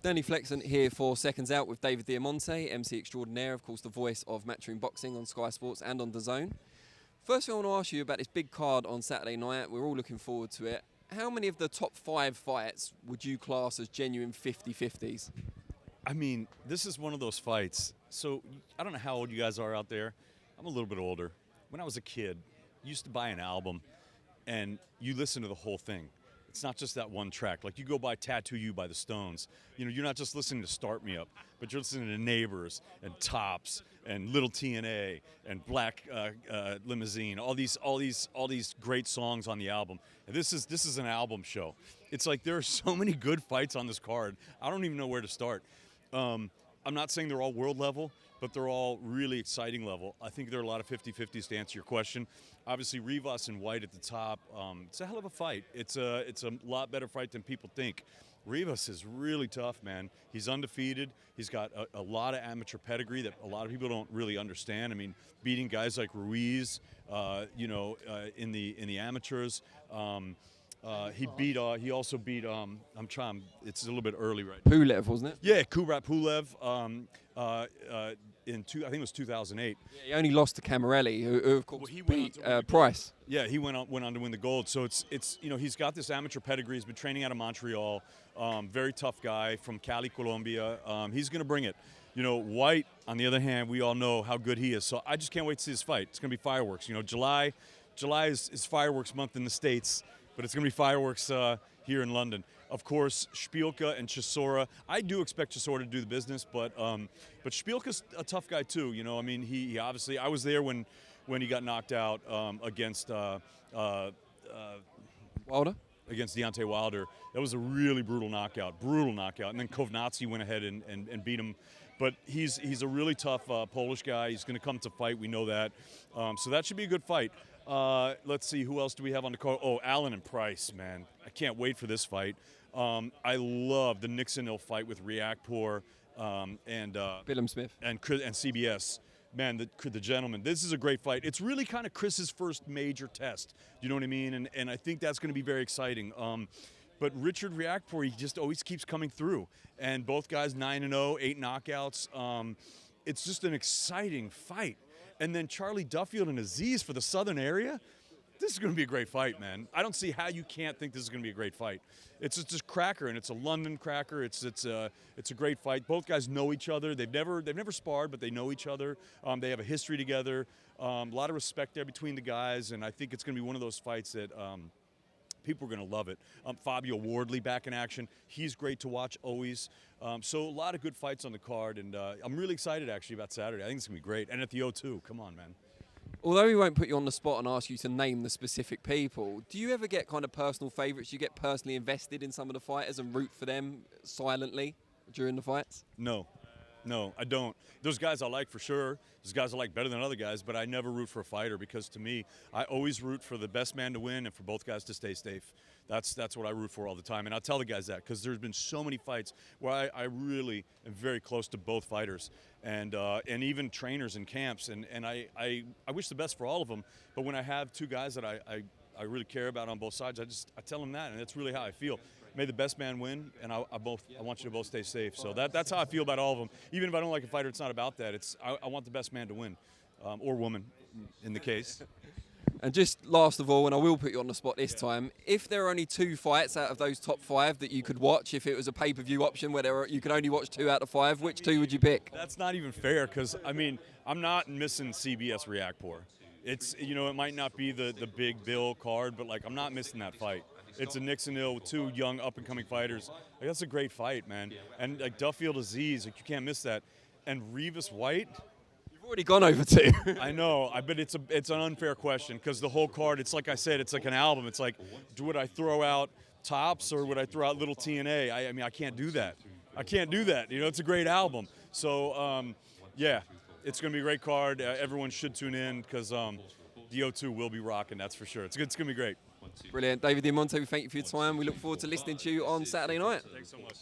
Danny Flexant here for Seconds Out with David Diamante, MC extraordinaire, of course the voice of Matchroom Boxing on Sky Sports and on DAZN. First thing I want to ask you about this big card on Saturday night, we're all looking forward to it. How many of the top 5 fights would you class as genuine 50-50s? I mean, this is one of those fights. So I don't know how old you guys are out there. I'm a little bit older. When I was a kid, you used to buy an album and you listen to the whole thing. It's not just that one track. Like you go buy Tattoo You by the Stones. You know, you're not just listening to Start Me Up, but you're listening to Neighbors and Tops and Little TNA and Black Limousine. All these great songs on the album. And this is an album show. It's like there are so many good fights on this card. I don't even know where to start. I'm not saying they're all world level, but they're all really exciting level. I think there are a lot of 50-50s to answer your question. Obviously, Rivas and Whyte at the top. It's a hell of a fight. It's a lot better fight than people think. Rivas is really tough, man. He's undefeated. He's got a lot of amateur pedigree that a lot of people don't really understand. I mean, beating guys like Ruiz, in the amateurs. He also beat. It's a little bit early right now. Pulev, wasn't it? Yeah, Kubrat Pulev. I think it was 2008. Yeah, he only lost to Camarelli, who of course he beat Price. Yeah, he went on to win the gold. So it's he's got this amateur pedigree. He's been training out of Montreal. Very tough guy from Cali, Colombia. He's going to bring it. You know, Whyte, on the other hand, we all know how good he is. So I just can't wait to see this fight. It's going to be fireworks. You know, July is fireworks month in the States, but it's going to be fireworks here in London. Of course, Szpilka and Chisora. I do expect Chisora to do the business, but Szpilka's a tough guy too. You know, I mean, he obviously. I was there when he got knocked out against Wilder. Against Deontay Wilder. That was a really brutal knockout. And then Kovnatski went ahead and beat him. But he's a really tough Polish guy. He's going to come to fight. We know that. So that should be a good fight. Let's see, who else do we have on the card? Oh, Allen and Price, man. I can't wait for this fight. I love the Nixon-Hill fight with Reactpour and Billam-Smith and CBS. Man, the gentleman. This is a great fight. It's really kind of Chris's first major test. You know what I mean? And I think that's going to be very exciting. But Richard Reactpour, he just always keeps coming through. And both guys 9-0, 8 knockouts. It's just an exciting fight. And then Charlie Duffield and Aziz for the southern area. This is going to be a great fight, man. I don't see how you can't think this is going to be a great fight. It's just cracker, and it's a London cracker. It's a great fight. Both guys know each other. They've never sparred, but they know each other. They have a history together. A lot of respect there between the guys, and I think it's going to be one of those fights that people are going to love it. Fabio Wardley back in action. He's great to watch always. So a lot of good fights on the card, and I'm really excited actually about Saturday. I think it's going to be great. And at the O2, come on, man. Although we won't put you on the spot and ask you to name the specific people, do you ever get kind of personal favourites? Do you get personally invested in some of the fighters and root for them silently during the fights? No, I don't. There's guys I like for sure. There's guys I like better than other guys, but I never root for a fighter because to me, I always root for the best man to win and for both guys to stay safe. That's what I root for all the time, and I'll tell the guys that because there's been so many fights where I really am very close to both fighters and even trainers in camps, and I wish the best for all of them. But when I have two guys that I really care about on both sides, I tell them that, and that's really how I feel. May the best man win, and I want you to both stay safe. So that's how I feel about all of them. Even if I don't like a fighter, it's not about that. I want the best man to win, or woman, in the case. And just last of all, and I will put you on the spot this time, if there are only 2 fights out of those top 5 that you could watch, if it was a pay-per-view option where you could only watch 2 out of 5, which 2 would you pick? That's not even fair because, I mean, I'm not missing CBS Reactpour. It's, you know, it might not be the big bill card, but, like, I'm not missing that fight. It's a Nixon-Hill with 2 young up-and-coming fighters. Like, that's a great fight, man. And, like, Duffield Aziz, like, you can't miss that. And Rivas Whyte. You've already gone over 2. I know, but it's an unfair question because the whole card, it's like I said, it's like an album. It's like, would I throw out Tops or would I throw out Little TNA? I mean, I can't do that. You know, it's a great album. So, yeah, it's going to be a great card. Everyone should tune in because the O2 will be rocking, that's for sure. It's going to be great. Brilliant. David Diamante, we thank you for your time. We look forward to listening to you on Saturday night. Thanks so much.